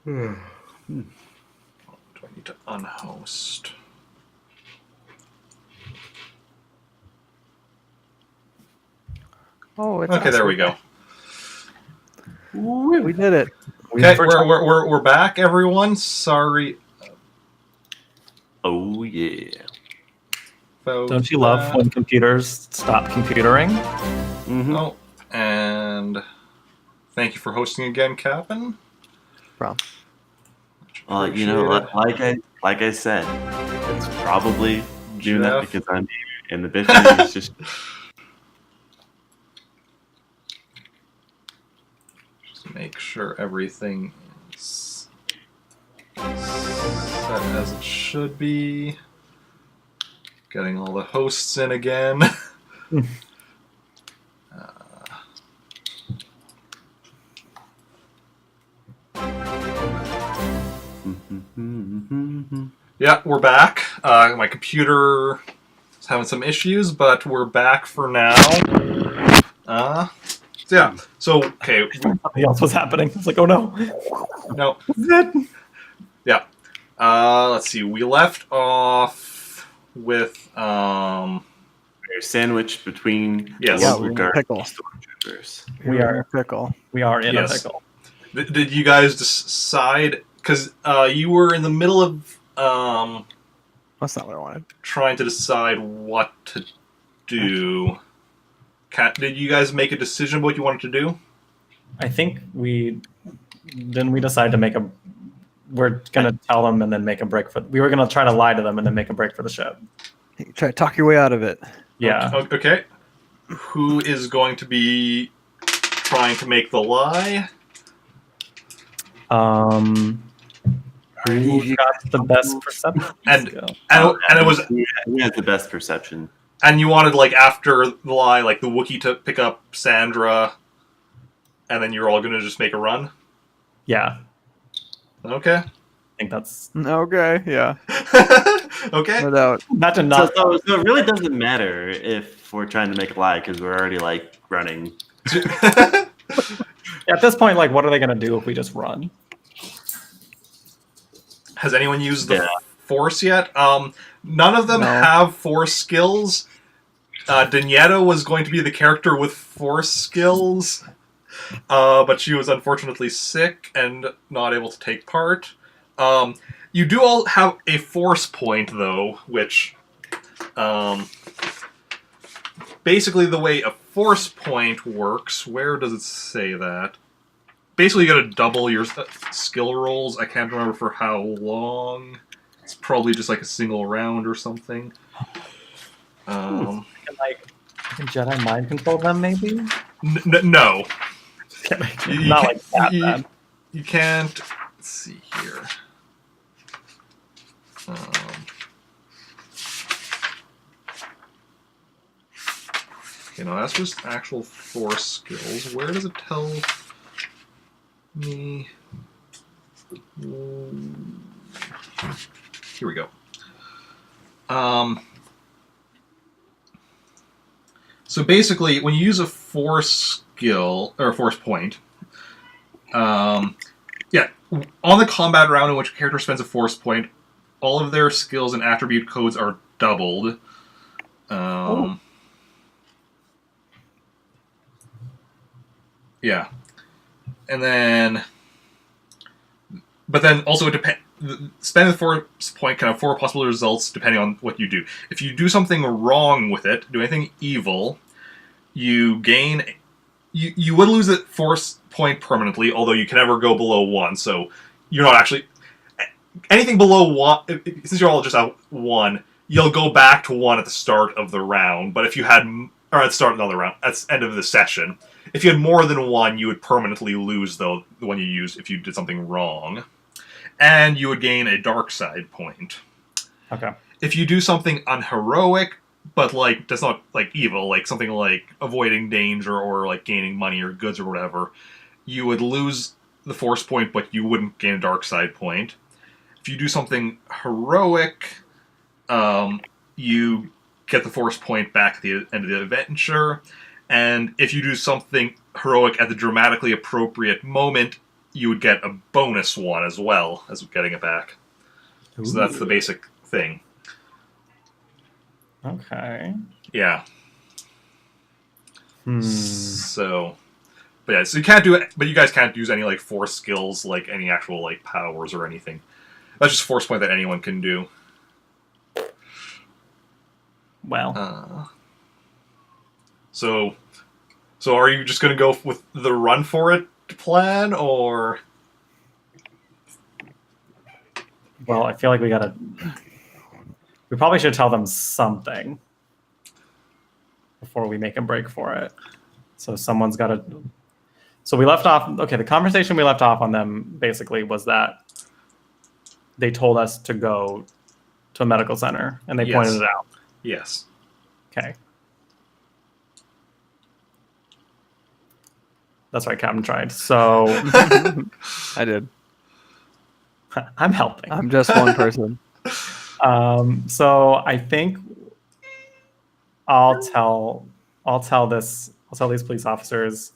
Do I need to unhost? Oh, it's Okay, there we go. We did it. Okay, we're back, everyone. Sorry. Oh yeah. Don't you love when computers stop computering? Mm-hmm. Oh, and thank you for hosting again, Captain. Problem. You know, like I said, it's probably doing that because I'm here, and the bitch is just. Just make sure everything is set as it should be. Getting all the hosts in again. Yeah, we're back. My computer is having some issues, but we're back for now. So okay. Something else was happening. It's like, oh no. No. Yeah. Let's see. We left off with We're sandwiched between we're in a pickle. stormtroopers. We are in a pickle. We are in Yes. a pickle. Did you guys decide? Because you were in the middle of That's not what I wanted. trying to decide what to do. Did you guys make a decision what you wanted to do? I think we decide to make a. We're gonna tell them and then make a break for. We were gonna try to lie to them and then make a break for the ship. You try to talk your way out of it. Yeah. Okay. Who is going to be trying to make the lie? Who got the best perception? And skill? and it was. Who has the best perception? And you wanted, like, after the lie, like, the Wookiee to pick up Sandra, and then you're all going to just make a run? Yeah. Okay. I think that's. Okay, yeah. Okay. No doubt. Imagine not. So it really doesn't matter if we're trying to make a lie because we're already like running. At this point, like, what are they gonna do if we just run? Has anyone used the Force yet? None of them have Force skills. Danietta was going to be the character with Force skills, but she was unfortunately sick and not able to take part. You do all have a Force point, though, which... basically, the way a Force point works... Where does it say that? Basically, you gotta double your skill rolls. I can't remember for how long. It's probably just like a single round or something. Can, like, Jedi mind control them, maybe? No. Not like that bad. You can't... Let's see here. Okay, no, that's just actual Force skills. Where does it tell me? Here we go. So basically, when you use a Force skill, or a Force point, on the combat round in which a character spends a Force point, all of their skills and attribute codes are doubled. Yeah. And then... But then also it depends... Spend the Force point can have 4 possible results depending on what you do. If you do something wrong with it, do anything evil, you gain... You would lose a Force point permanently, although you can never go below 1, so you're not actually... Anything below 1... Since you're all just at 1, you'll go back to 1 at the start of the round, but if you had... Or at the start of another round, at the end of the session. If you had more than 1, you would permanently lose, though, the one you used if you did something wrong. And you would gain a dark side point. Okay. If you do something unheroic, but like that's not like evil, like something like avoiding danger or like gaining money or goods or whatever, you would lose the Force point, but you wouldn't gain a dark side point. If you do something heroic, you get the Force point back at the end of the adventure. And if you do something heroic at the dramatically appropriate moment, you would get a bonus one as well as getting it back. So that's the basic thing. Okay. Yeah. Hmm. So, but yeah, so you can't do it. But you guys can't use any like force skills, like any actual like powers or anything. That's just force point that anyone can do. Well, So are you just gonna go with the run for it plan, or? well, I feel like we probably should tell them something before we make a break for it. So someone's got to. So we left off. Okay, the conversation we left off on them basically was that they told us to go to a medical center, and they Yes. pointed it out. Yes. Okay. That's right, Captain tried. So I did. I'm helping. I'm just one person. So I think I'll tell these police officers,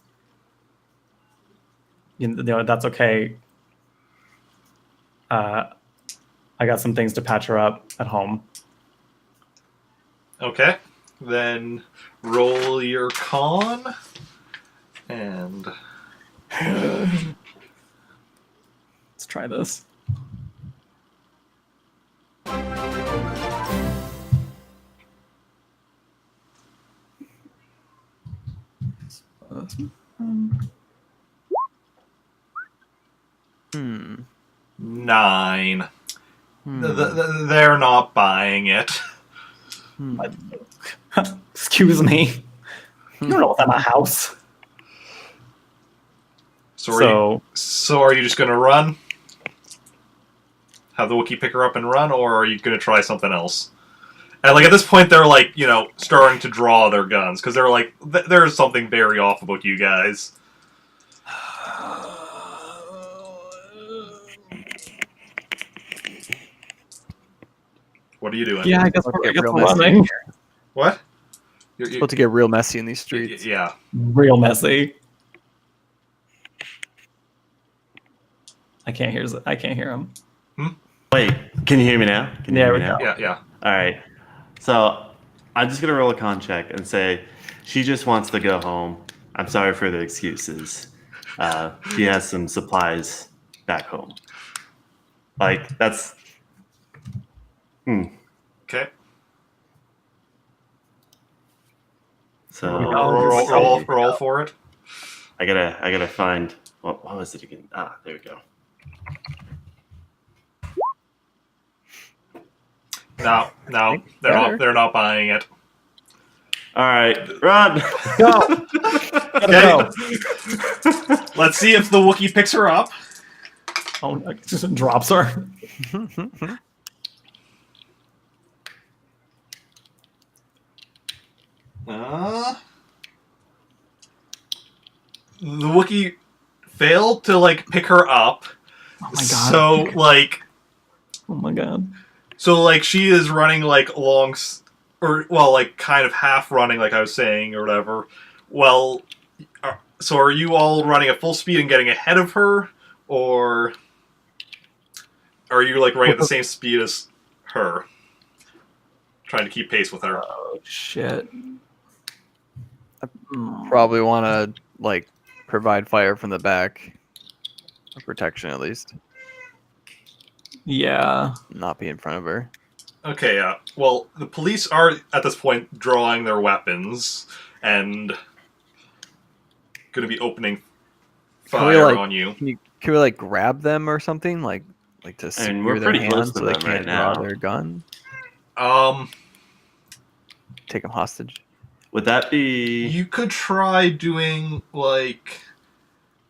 you know, that's okay. I got some things to patch her up at home. Okay. Then roll your con. And Let's try this. Hmm. 9. Hmm. They're not buying it. Hmm. Excuse me. You don't know what's at my house. So are you just gonna run? Have the Wookiee pick her up and run, or are you gonna try something else? And like at this point, they're like, you know, starting to draw their guns because they're like, there's something very off about you guys. What are you doing? Yeah, I guess Let's get we're real messy running. here. What? It's about to get real messy in these streets. Yeah. Real messy. I can't hear him. Wait, can you hear me now? Can you Yeah, hear we me now? Yeah. All right. So I'm just gonna roll a con check and say she just wants to go home. I'm sorry for the excuses. She has some supplies back home. Like that's. Okay. So Roll for it. I gotta find what was it again? Ah, there we go. No, they're not buying it. All right, run. Go. Okay. Let's see if the Wookiee picks her up. Oh, it just drops her. The Wookiee failed to like pick her up. Oh my god. So Oh my god. she is running like like kind of half running, like I was saying or whatever. Well, so are you all running at full speed and getting ahead of her, or are you like running at the same speed as her, trying to keep pace with her? Oh shit. Probably want to like provide fire from the back, or protection at least. Yeah. Not be in front of her. Okay, well, the police are, at this point, drawing their weapons and going to be opening fire on you. Can we like grab them or something? Like to And we're secure their pretty close hands to so they them can't right draw now. their gun? Take them hostage. Would that be? You could try doing, like...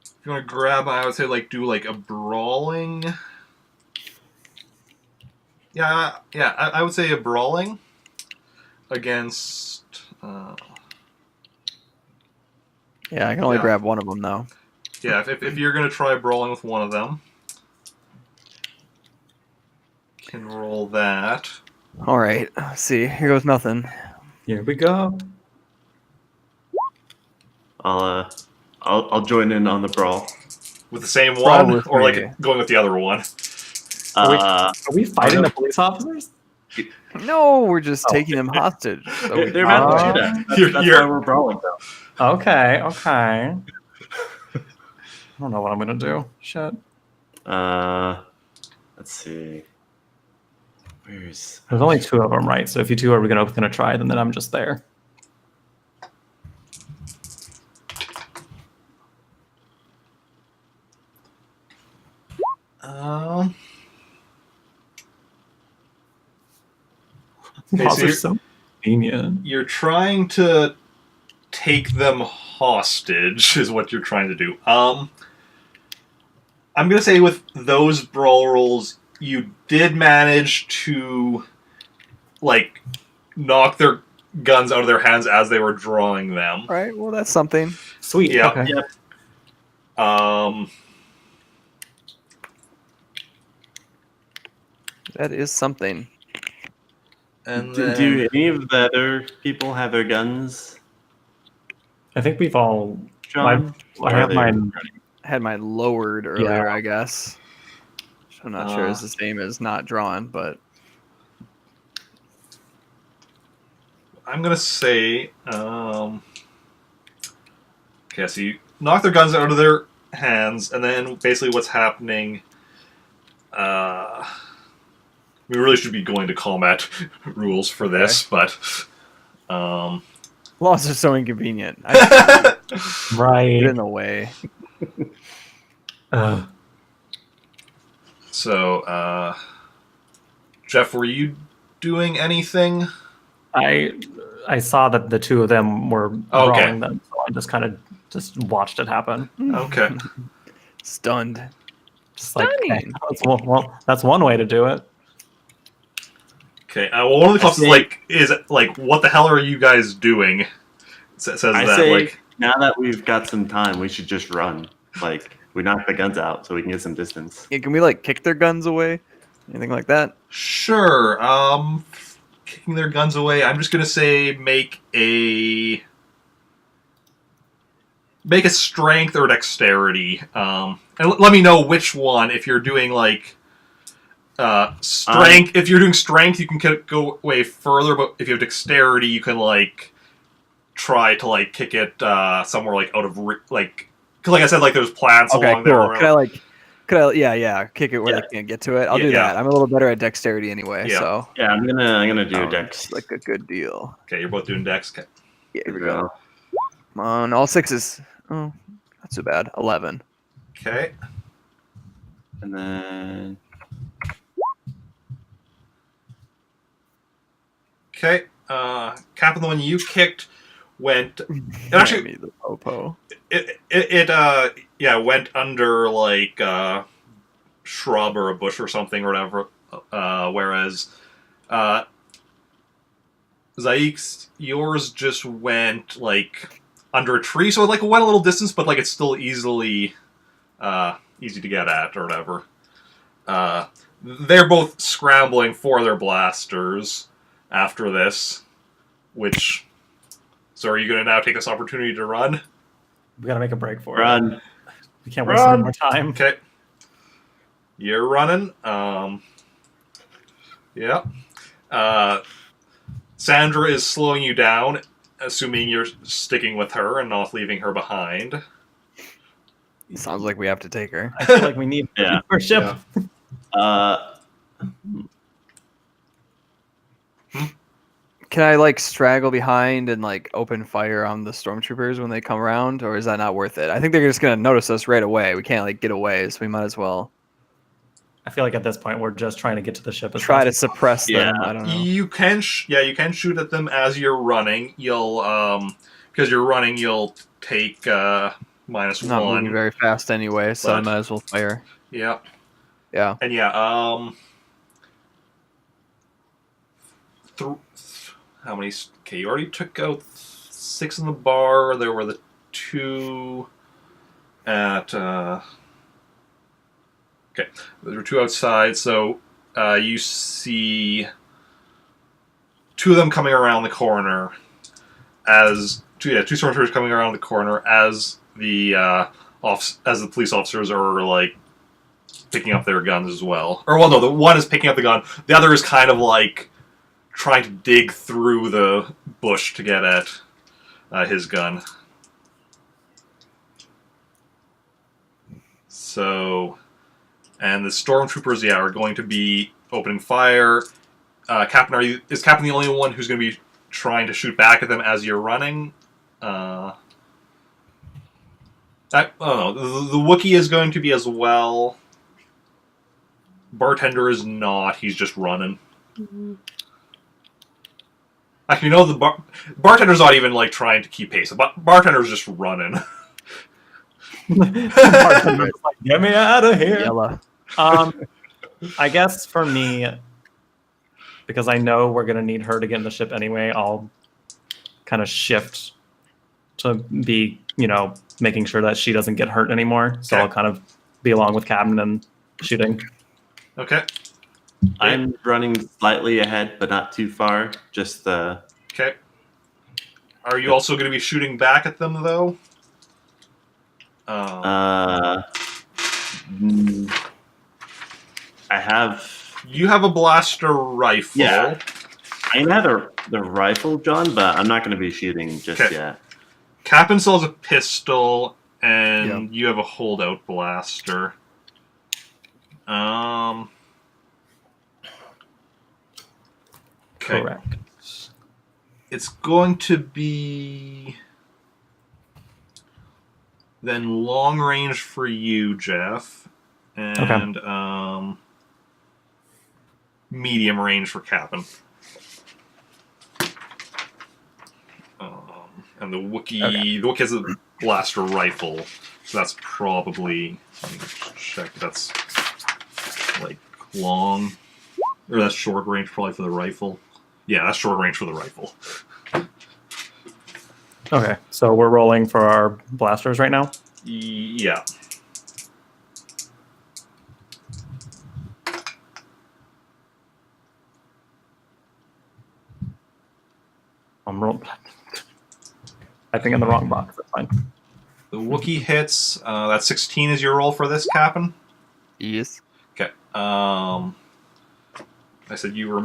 If you want to grab, I would say, like, do, like, a brawling... Yeah, I would say a brawling against... Yeah, I can only Yeah. grab one of them though. Yeah, if you're going to try brawling with one of them, can roll that. All right. Let's see. Here goes nothing. Here we go. I'll join in on the brawl. with the same Probably one, or three. like going with the other one? Are we fighting the police officers? No, we're just Oh. taking him hostage. So we They're about to Oh. shoot us. That's, You're- that's you're- why we're brawling them. Okay. I don't know what I'm gonna do. Shit. Let's see. Where's There's only two of them, right? So if you two are gonna try, then I'm just there. Laws so are so convenient. You're trying to take them hostage, is what you're trying to do. I'm gonna say with those brawl rolls, you did manage to, like, knock their guns out of their hands as they were drawing them. All right, well, that's something. Sweet. Yeah. Okay. Yep. That is something. And Do, then, do any of the other people have their guns I think we've all. drawn? I Or have are they mine. running? I had mine lowered earlier, I guess. Which I'm not sure is the same as not drawn, but I'm gonna say, okay, so you knock their guns out of their hands, and then basically what's happening, we really should be going to combat rules for this, but, laws are so inconvenient. I get Right. in the way. so, Jeff, were you doing anything? I saw that the two of them were Okay. brawling them, so I just kind of just watched it happen. Okay. Stunned. Just like, Stunning. that's one way to do it. Okay, well, one of the clubs say- is like, what the hell are you guys doing? Says I that, say like, now that we've got some time, we should just run. Like we knock the guns out so we can get some distance. Yeah, can we like kick their guns away? Anything like that? sure, kicking their guns away, I'm just gonna say make a strength or dexterity, and let me know which one. If you're doing like strength, if you're doing strength, you can go way further, but if you have dexterity, you can like try to like kick it somewhere like out of like, because like I said, like there's plants Okay, along cool. there. Could I kick it where Yeah. they can't get to it? I'll Yeah, do yeah. that. I'm a little better at dexterity anyway, Yeah. so Yeah, I'm gonna do sounds dex. like a good deal. Okay, you're both doing dex. Okay. Yeah, here we go. Come on, all sixes. Oh, not too bad. 11. Okay. And then Okay. Captain, the one you kicked went. It actually Me, the popo. it went under like shrub or a bush or something or whatever. Whereas Zaik's, yours just went like under a tree, so it like went a little distance, but like it's still easy to get at or whatever. They're both scrambling for their blasters after this, which. So are you going to now take this opportunity to run? We gotta make a break for it. run. We can't waste any more time. Okay. You're running. Yeah. Sandra is slowing you down, assuming you're sticking with her and not leaving her behind. Sounds like we have to take her. I feel like we need Yeah. our ship. Yeah. Can I like straggle behind and like open fire on the stormtroopers when they come around, or is that not worth it? I think they're just gonna notice us right away. We can't like get away, so we might as well I feel like at this point we're just trying to get to the ship. As try to fast as suppress them. Yeah. I don't know. You can, you can shoot at them as you're running. You'll, because you're running, you'll take minus Not moving one. very fast anyway, so I But- might as well fire. Yeah, Yeah. and yeah, how many? Okay, you already took out 6 in the bar. There were the 2 at. Okay, there were 2 outside. So you see 2 of them coming around the corner as two stormtroopers coming around the corner as the as the police officers are like picking up their guns as well. Or well, no, the one is picking up the gun. The other is kind of like trying to dig through the bush to get at his gun. So, and the stormtroopers, are going to be opening fire. Captain, is Captain the only one who's going to be trying to shoot back at them as you're running? I don't know. The Wookiee is going to be as well. Bartender is not. He's just running. Actually, no, the bartender's not even like trying to keep pace. Bartender's just running. Bartender's like, get me out of here. Yella. I guess for me, because I know we're gonna need her to get in the ship anyway, I'll kind of shift to be, making sure that she doesn't get hurt anymore. So Okay. I'll kind of be along with Captain and shooting. Okay. I'm running slightly ahead, but not too far. Just Okay. Are you also going to be shooting back at them, though? I have. You have a blaster rifle. Yeah. I have the rifle, John, but I'm not going to be shooting just Okay. yet. Captain still has a pistol, and you have a holdout blaster. Okay. Correct. It's going to be then long range for you, Jeff, and medium range for Captain. And the Wookiee has a blaster rifle, so that's probably, let me check, that's like long, or that's short range probably for the rifle. Yeah, that's short range for the rifle. Okay, so we're rolling for our blasters right now. Yeah. I'm rolling. I think in the wrong box. That's fine. The Wookiee hits. That 16 is your roll for this, Captain. Yes. Okay. I said you were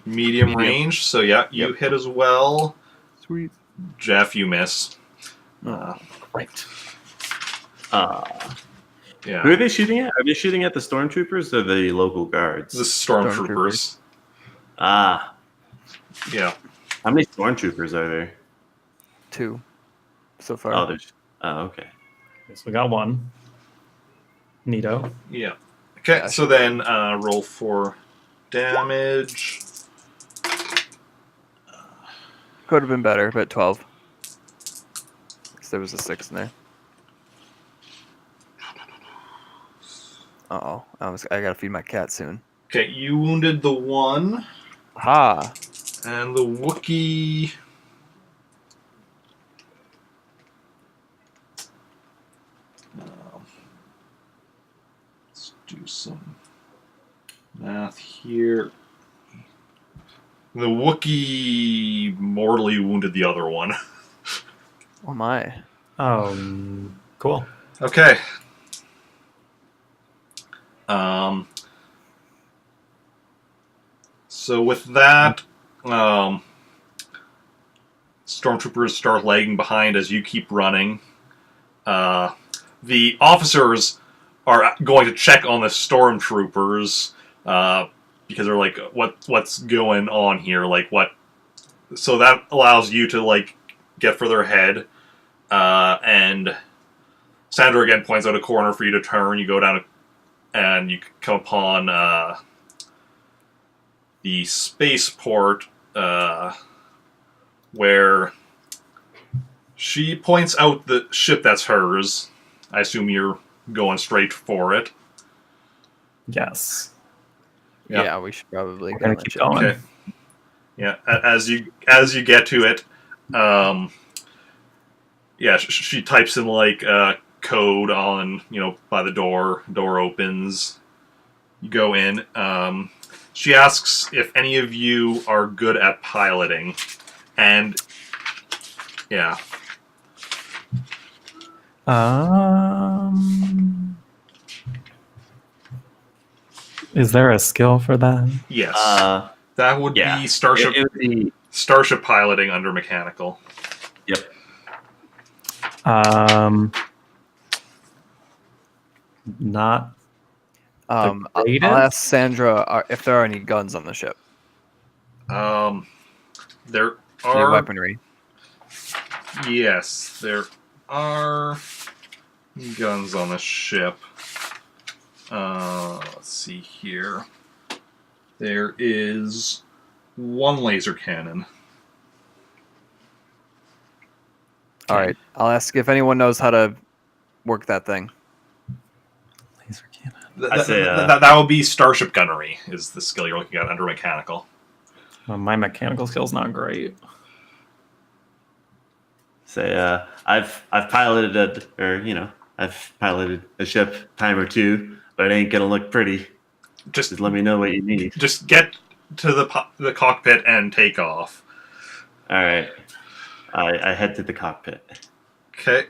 medium range, so yeah, you hit as well. Sweet. Jeff, you miss. Great. Yeah. Who are they shooting at? Are they shooting at the stormtroopers or the local guards? The stormtroopers. Ah. Yeah. How many stormtroopers are there? 2 so far. Oh, there's. Oh, okay. So we got one. Neato. Yeah. Okay, Yeah, so then roll for damage. Could have been better, but 12. 'Cause there was a 6 in there. Uh-oh. I gotta feed my cat soon. Okay, you wounded the one, Ha! and the Wookiee. Let's do some math here. The Wookiee mortally wounded the other one. Oh my. Cool. Okay. So with that, stormtroopers start lagging behind as you keep running. The officers are going to check on the stormtroopers because they're like, what's going on here? Like what? So that allows you to like get further ahead, and Sandra again points out a corner for you to turn. You go down, and you come upon the spaceport, where she points out the ship that's hers. I assume you're going straight for it. Yes. Yeah. Yeah, we should probably We're go gonna and keep check. going. Okay. Yeah, as you get to it, she types in like code on by the door. Door opens. You go in. She asks if any of you are good at piloting, and yeah. Is there a skill for that? Yes. Uh, That would yeah. be Starship It would be, Starship piloting under mechanical. yep. Not I'll greatest? ask Sandra if there are any guns on the ship. There Any are weaponry. Yes, there are guns on the ship. Let's see here. There is one laser cannon. All right. I'll ask if anyone knows how to work that thing. Laser cannon. I say, That would be Starship gunnery, is the skill you're looking at under mechanical. Well, my mechanical skill's not great. Say, I've piloted I've piloted a ship time or two, but it ain't gonna look pretty. Just let me know what you need. Just get to the cockpit and take off. All right. I head to the cockpit. Okay.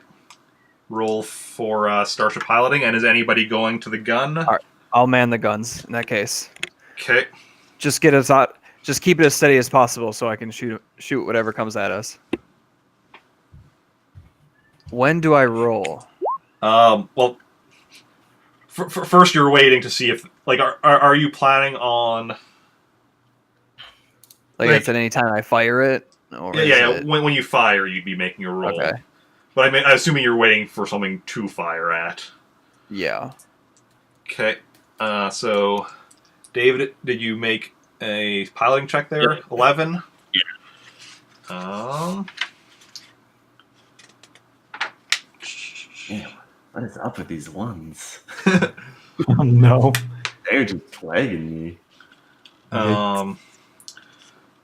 Roll for Starship piloting, and is anybody going to the gun? right. I'll man the guns in that case. Okay. Just get us out. Just keep it as steady as possible so I can shoot whatever comes at us. When do I roll? Well, first you're waiting to see if, like, are you planning on? Like it's at any time I fire it? Or Yeah. is it... When you fire, you'd be making a roll. Okay. But I mean, I'm assuming you're waiting for something to fire at. Yeah. Okay. So, David, did you make a piloting check there? Yeah. 11? Yeah. Damn, what is up with these ones? Oh, no. They're just plaguing me. Well,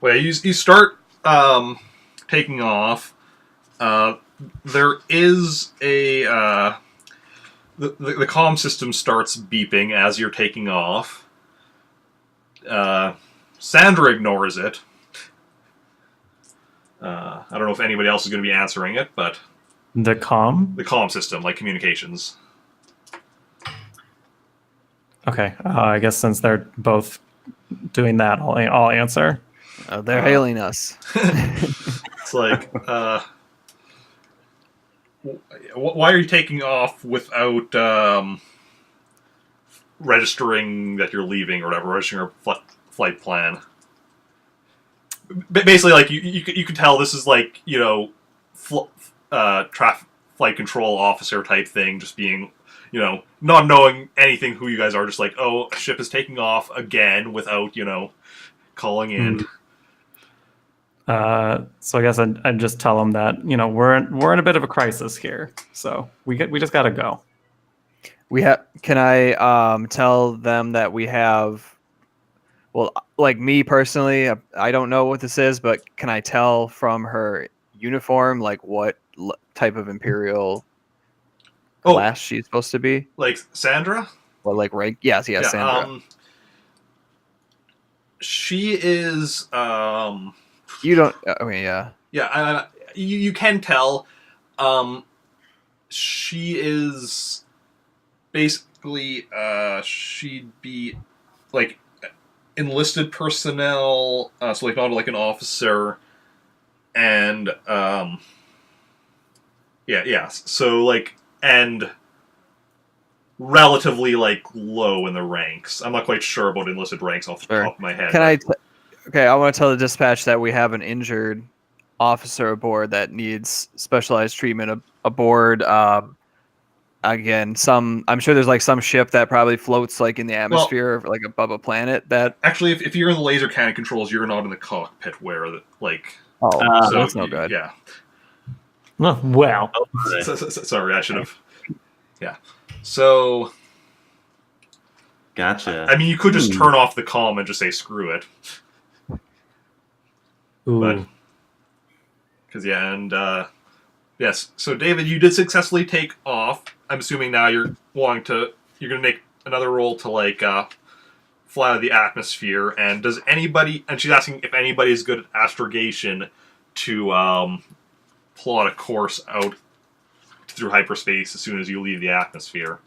you start taking off. There is a the comm system starts beeping as you're taking off. Sandra ignores it. I don't know if anybody else is going to be answering it, but The comm? the comm system, like communications. Okay. I guess since they're both doing that, I'll answer. They're hailing us. It's like, why are you taking off without registering that you're leaving or whatever, registering your flight plan? Basically, like, you can tell this is like, flight control officer type thing, just being, not knowing anything who you guys are, just like, oh, a ship is taking off again without, calling in. So I guess I'd just tell them that we're in a bit of a crisis here, so we just gotta go. Can I tell them that we have? Well, like me personally, I don't know what this is, but can I tell from her uniform like what type of Imperial class she's supposed to be? Like Sandra? Or like rank? Yes, Sandra. She is. You don't. I mean, yeah. Yeah, you can tell. She is basically. She'd be like enlisted personnel, so like not like an officer, and yeah. So like and relatively like low in the ranks. I'm not quite sure about enlisted ranks off the top of my head. Can I? Okay, I want to tell the dispatch that we have an injured officer aboard that needs specialized treatment aboard. Again, I'm sure there's like some ship that probably floats like in the atmosphere, like above a planet. That actually, if you're in the laser cannon controls, you're not in the cockpit. Where like, so that's no good. Yeah. Well, sorry, I should have. Yeah. So. Gotcha. I mean, you could just turn off the comm and just say screw it. Ooh. But because yes. So David, you did successfully take off. I'm assuming now you're gonna make another roll to like fly out of the atmosphere. And does anybody? And she's asking if anybody is good at astrogation to plot a course out through hyperspace as soon as you leave the atmosphere.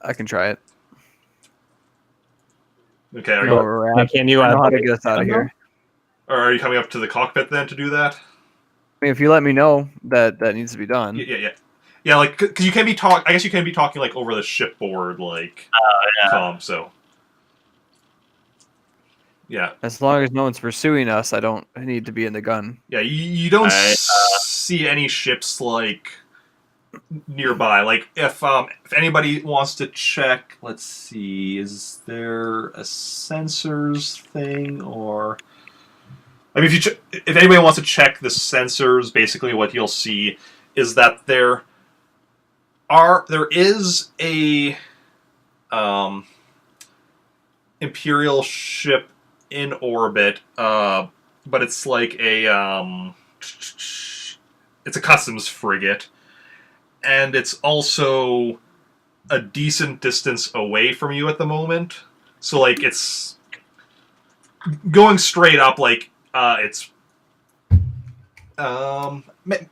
I can try it. Okay, I know where we're at. Can you I know add how to like, get us out of here. or are you coming up to the cockpit then to do that? I mean, if you let me know that needs to be done. Yeah. Like, because you can be I guess you can be talking like over the shipboard, like comm. So, yeah. As long as no one's pursuing us, I don't need to be in the gun. Yeah, you don't I, see any ships like nearby. Like if anybody wants to check, let's see, is there a sensors thing or? I mean, if anybody wants to check the sensors, basically what you'll see is that there is a Imperial ship in orbit, but it's like it's a customs frigate, and it's also a decent distance away from you at the moment. So like it's going straight up, like it's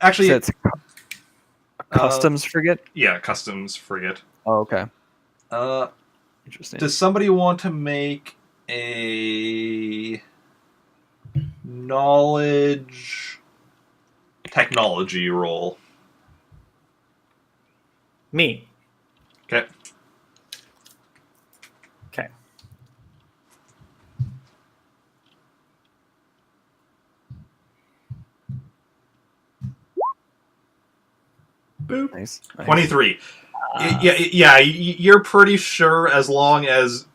actually So it's a customs frigate. yeah, customs frigate. Oh, okay. Uh, Interesting. Does somebody want to make a knowledge technology roll? Me. Okay. Okay. Nice. 23. Yeah, you're pretty sure as long as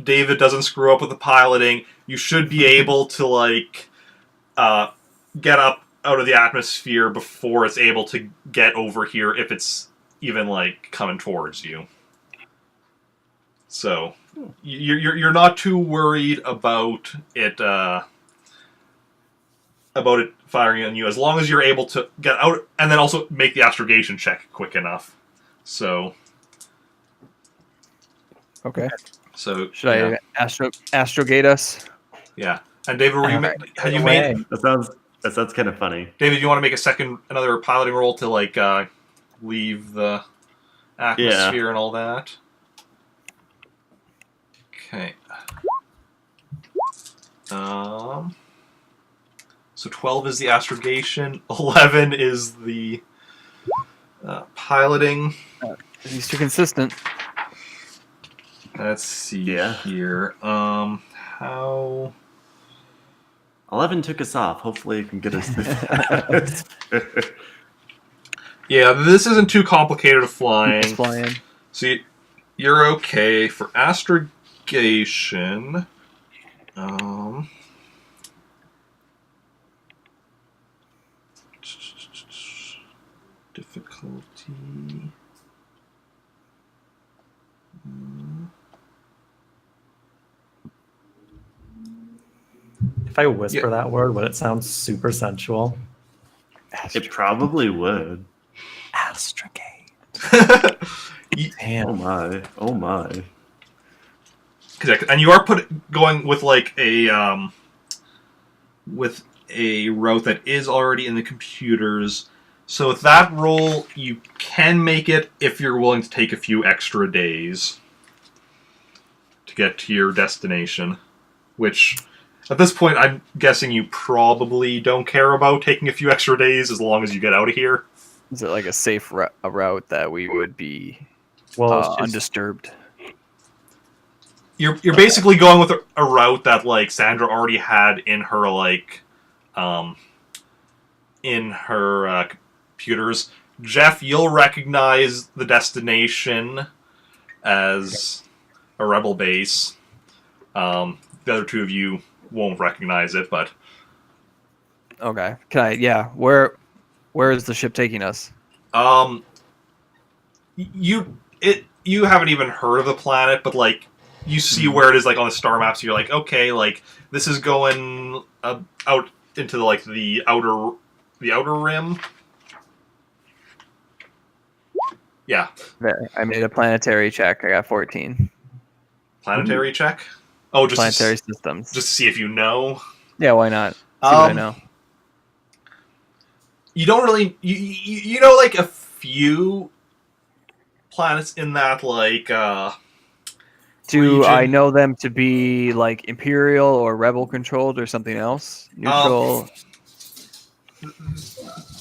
David doesn't screw up with the piloting, you should be able to, like, get up out of the atmosphere before it's able to get over here if it's even, like, coming towards you. So, you're not too worried about it firing on you, as long as you're able to get out and then also make the astrogation check quick enough. So, Okay. so Should I astrogate us? Yeah, and David, had you made? that sounds kind of funny. David, you want to make another piloting roll to like leave the atmosphere and all that? Okay. So 12 is the astrogation, 11 is the piloting. At least you're consistent. Let's see here. How? 11 took us off. Hopefully, it can get us. Yeah, this isn't too complicated of flying. It's flying. So you're okay for astrogation. Difficulty. If I whisper that word, would it sound super sensual? It probably would. Astrogate. Damn. Oh my! Oh my! And you are going with like a route that is already in the computers. So with that roll, you can make it if you're willing to take a few extra days to get to your destination. Which, at this point, I'm guessing you probably don't care about taking a few extra days as long as you get out of here. Is it like a safe route that we would be undisturbed? You're basically going with a route that like Sandra already had in her computers. Jeff, you'll recognize the destination as a rebel base. The other two of you won't recognize it, but Okay. Can I? Yeah. Where is the ship taking us? you haven't even heard of the planet, but like you see where it is like on the star maps. So you're like, okay, like this is going out into the outer rim. Yeah. There. I made a planetary check. I got 14. Planetary check. Oh, just Planetary systems. just to see if you know. Yeah. Why not? See what I know. you don't really you know like a few planets in that like Do I region. know them to be like Imperial or Rebel controlled or something else? Neutral.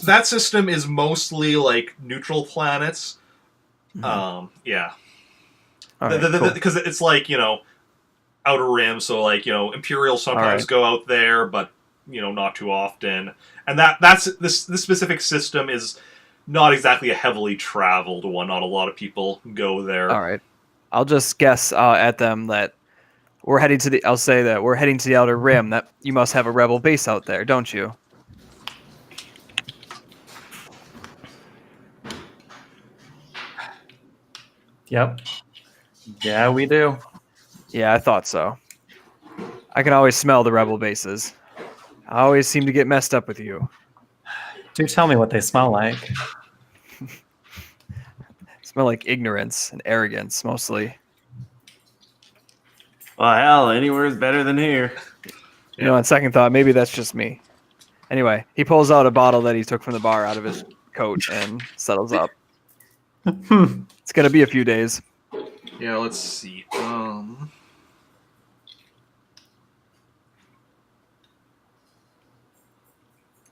That system is mostly like neutral planets. Yeah, All right, cool. because it's like outer rim, so like Imperial sometimes right. go out there, but not too often. And that's this specific system is not exactly a heavily traveled one. Not a lot of people go there. All right. I'll just guess at them that we're heading to the. I'll say that we're heading to the outer rim. That you must have a rebel base out there, don't you? Yep. Yeah, we do. Yeah, I thought so. I can always smell the rebel bases. I always seem to get messed up with you. Do tell me what they smell like. Smell like ignorance and arrogance, mostly. Well, hell, anywhere's better than here. You know, on second thought, maybe that's just me. Anyway, he pulls out a bottle that he took from the bar out of his coat and settles up. It's gonna be a few days. Yeah, let's see.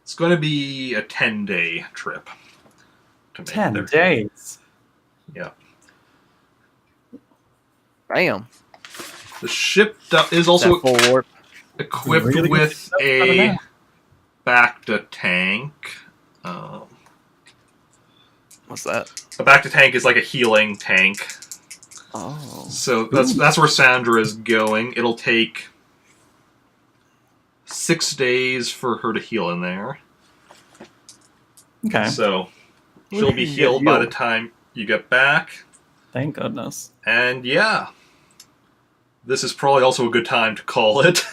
It's going to be a 10-day trip. To make 10 there. days. Yeah. Bam. The ship is also That full warp. equipped Really good with stuff out of a that. Bacta tank. What's that? A Bacta tank is like a healing tank. Oh. So that's where Sandra is going. It'll take 6 days for her to heal in there. Okay. So she'll When be can you get healed by the healed? time you get back. Thank goodness. And yeah, this is probably also a good time to call it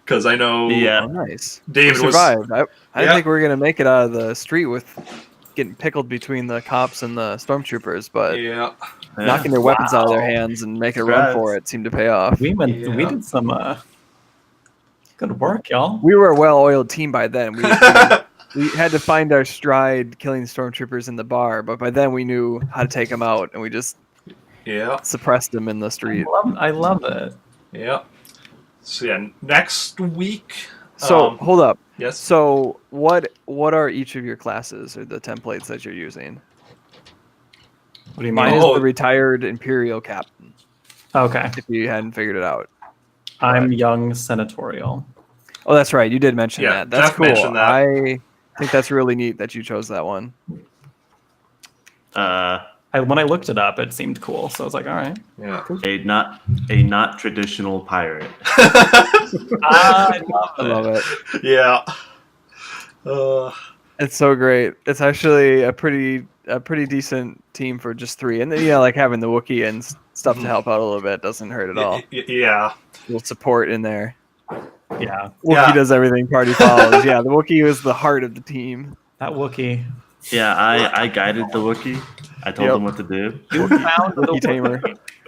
because I know Yeah. Oh, nice. David We was. survived. I didn't Yeah. think we were gonna make it out of the street with getting pickled between the cops and the stormtroopers, but Yeah, knocking their weapons out of their Wow. hands and making a run for it seemed to pay off. We Yeah. did some good work, y'all. We were a well-oiled team by then. We had to find our stride killing stormtroopers in the bar, but by then we knew how to take them out, and we just yeah, suppressed them in the street. I love it. yeah. So yeah, next week. So hold up. Yes. So what are each of your classes or the templates that you're using? What do you Mine mean? is Oh. the retired Imperial captain. Okay. If you hadn't figured it out. I'm young senatorial. Oh, that's right. You did mention Yeah, that. That's Jeff cool. mentioned that. I think that's really neat that you chose that one. When I looked it up, it seemed cool, so I was like, all right. Yeah. A not traditional pirate. I love I it. love it. Yeah. It's so great. It's actually a pretty decent team for just 3. And then like having the Wookiee and stuff to help out a little bit doesn't hurt at all. Yeah. A little support in there. Yeah, Wookiee Yeah. does everything, party follows. Yeah, the Wookiee was the heart of the team. that Wookiee. Yeah, I guided the Wookiee. I told Yep. him what to do. You found the Wookiee tamer.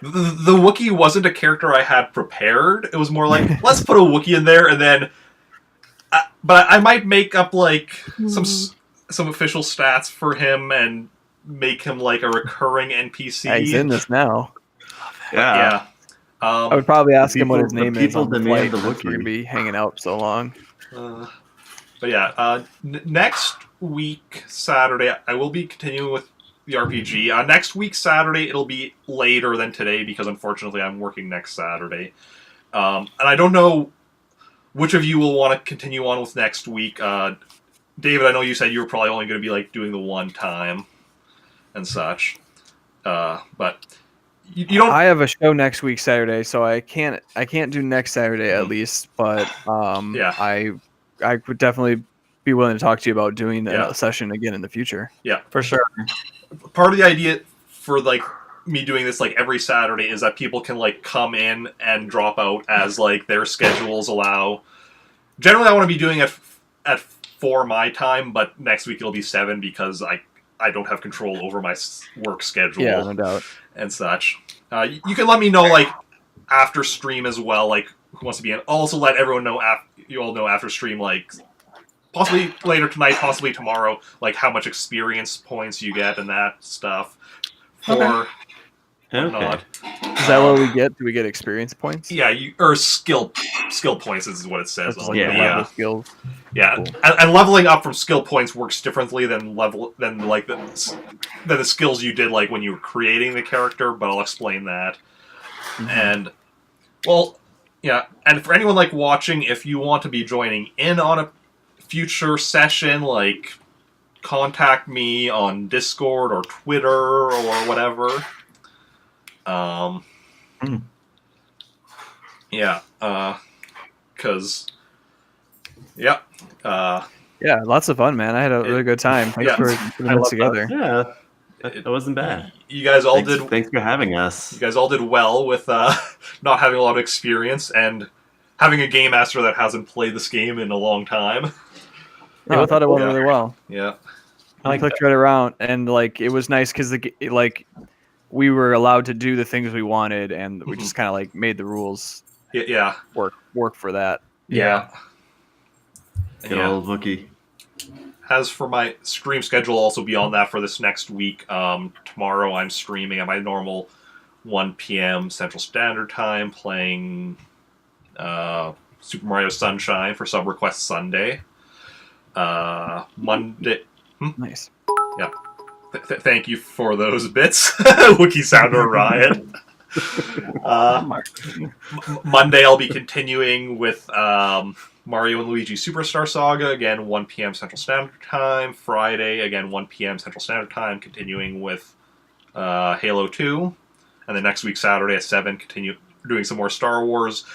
The Wookiee wasn't a character I had prepared. It was more like, let's put a Wookiee in there, and then. But I might make up like some official stats for him and make him like a recurring NPC. Yeah, he's in this now. Yeah. I would probably ask him what his the name is people on the demand flight the since we're going to Wookiee. be hanging out so long. But yeah, next week Saturday I will be continuing with the RPG. Next week Saturday it'll be later than today because unfortunately I'm working next Saturday, and I don't know which of you will want to continue on with next week. David, I know you said you were probably only going to be like doing the one time and such, but you don't. I have a show next week Saturday, so I can't do next Saturday at least. But Yeah. I would definitely be willing to talk to you about doing Yeah. a session again in the future. For sure. Part of the idea for like me doing this like every Saturday is that people can like come in and drop out as like their schedules allow. Generally, I want to be doing it at 4 my time, but next week it'll be 7 because I don't have control over my work schedule Yeah, no doubt. and such. You can let me know like after stream as well, like who wants to be in. Also, let everyone know you all know after stream like possibly later tonight, possibly tomorrow, like how much experience points you get and that stuff for whatnot. Is that what we get? Do we get experience points? Yeah, or skill points is what it says That's on like the the level skills. Yeah, Cool. and leveling up from skill points works differently than the skills you did like when you were creating the character. But I'll explain that. Mhm. And well, yeah, and for anyone like watching, if you want to be joining in on a future session, like contact me on Discord or Twitter or whatever. Yeah, because yeah. Yeah, lots of fun, man. I had a really good time. Thanks Yeah. for putting this together. Yeah, that wasn't bad. You guys all Thanks for having us. You guys all did well with not having a lot of experience and having a game master that hasn't played this game in a long time. No, I thought it went really well. Yeah. I clicked right around, and like it was nice because we were allowed to do the things we wanted, and we just kind of like made the rules Yeah. work for that. Yeah. Good old Wookie. As for my stream schedule, also beyond that for this next week, tomorrow I'm streaming at my normal 1 p.m. Central Standard Time, playing Super Mario Sunshine for Sub Request Sunday. Monday. Nice. Yeah. Thank you for those bits. Wookie Sounder Riot. Monday I'll be continuing with Mario and Luigi Superstar Saga, again 1 p.m. Central Standard Time. Friday, again 1 p.m. Central Standard Time, continuing with Halo 2. And then next week, Saturday at 7, continue doing some more Star Wars.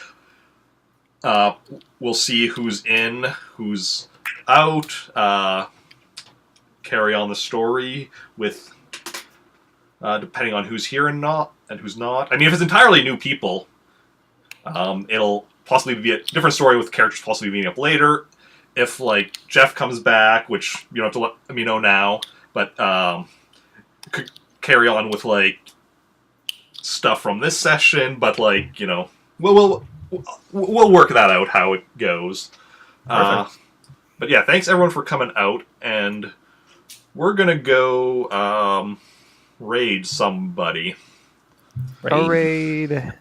We'll see who's in, who's out. Carry on the story with depending on who's here and who's not. I mean, if it's entirely new people, it'll possibly be a different story with characters possibly meeting up later. If like Jeff comes back, which you don't have to let me know now, but could carry on with like stuff from this session. But like we'll work that out how it goes. But yeah, thanks everyone for coming out, and we're gonna go raid somebody. Raid.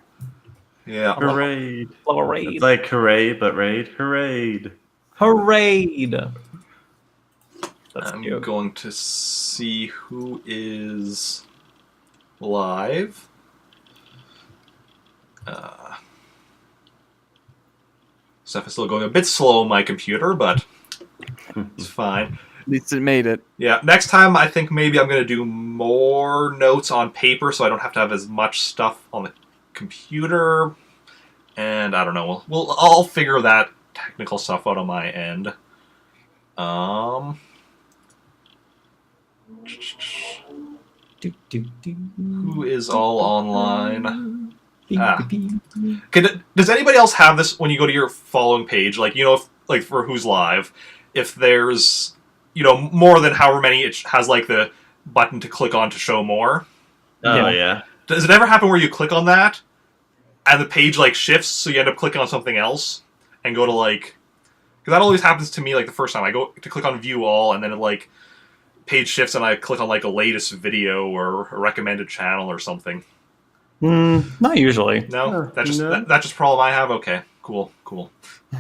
Yeah. Hooray. Love a raid. It's like hooray, but raid. Hooray. Hooray! That's I'm cute. going to see who is live. Stuff is still going a bit slow on my computer, but it's fine. At least it made it. Yeah, next time I think maybe I'm going to do more notes on paper so I don't have to have as much stuff on the computer. And I don't know. I'll figure that technical stuff out on my end. Who is all online? Does anybody else have this when you go to your following page? Like, if, like for who's live, if there's, more than however many, it has like the button to click on to show more. Oh, yeah. Does it ever happen where you click on that and the page like shifts so you end up clicking on something else and go to like, because that always happens to me like the first time I go to click on view all and then it like page shifts and I click on like a latest video or a recommended channel or something. Not usually. No, that's just a problem I have. Okay, cool.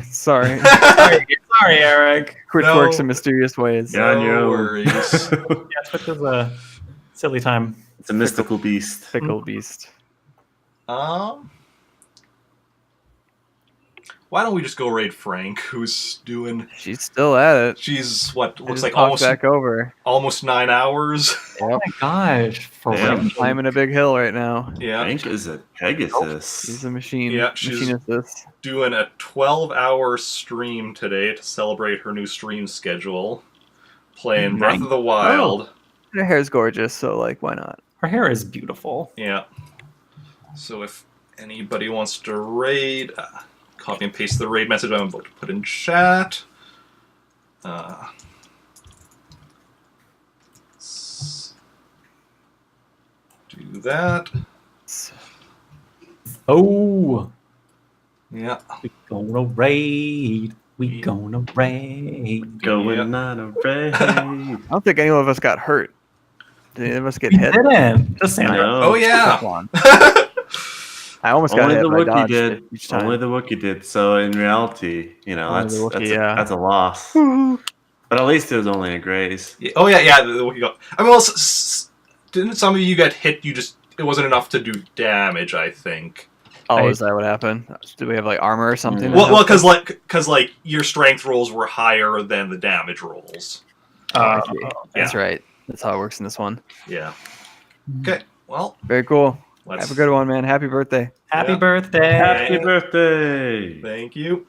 Sorry. Sorry, Eric. Twitch No. works in mysterious ways. Yeah. No worries. Yeah, Twitch is a silly time. It's a mystical beast. Fickle beast. Why don't we just go raid Frank, who's doing? She's still at it. She's what looks Just like popped back over. almost 9 hours. Oh my gosh. For Yeah. real? Climbing a big hill right now. Yeah, Frank is a Pegasus. She's a machine. Yeah, she's- Machinist this. doing a 12-hour stream today to celebrate her new stream schedule. Playing Breath of the Wild. Her hair's gorgeous, so like, why not? Her hair is beautiful. Yeah. So if anybody wants to raid, copy and paste the raid message I'm about to put in chat. Do that. Oh, Yeah. we gonna raid. We gonna raid. Going on a raid. I don't think any of us got hurt. Did any of us get We hit? didn't. Just Sandra. No. Oh yeah. Come on. I almost got Only hit, the but I Wookiee dodged did. it each time. Only the Wookiee did. So in reality, Only the Wookiee, yeah. that's a loss. But at least it was only a graze. Yeah, oh yeah. The Wookiee got. I mean, well, didn't some of you get hit? It wasn't enough to do damage. I think. Oh, is that what happened? Do we have like armor or something? Well, because your strength rolls were higher than the damage rolls. That's right. That's how it works in this one. Yeah. Okay. Well, Very cool. let's Have a good one, man. Happy birthday. Happy Yeah. birthday. Happy birthday! Thank you.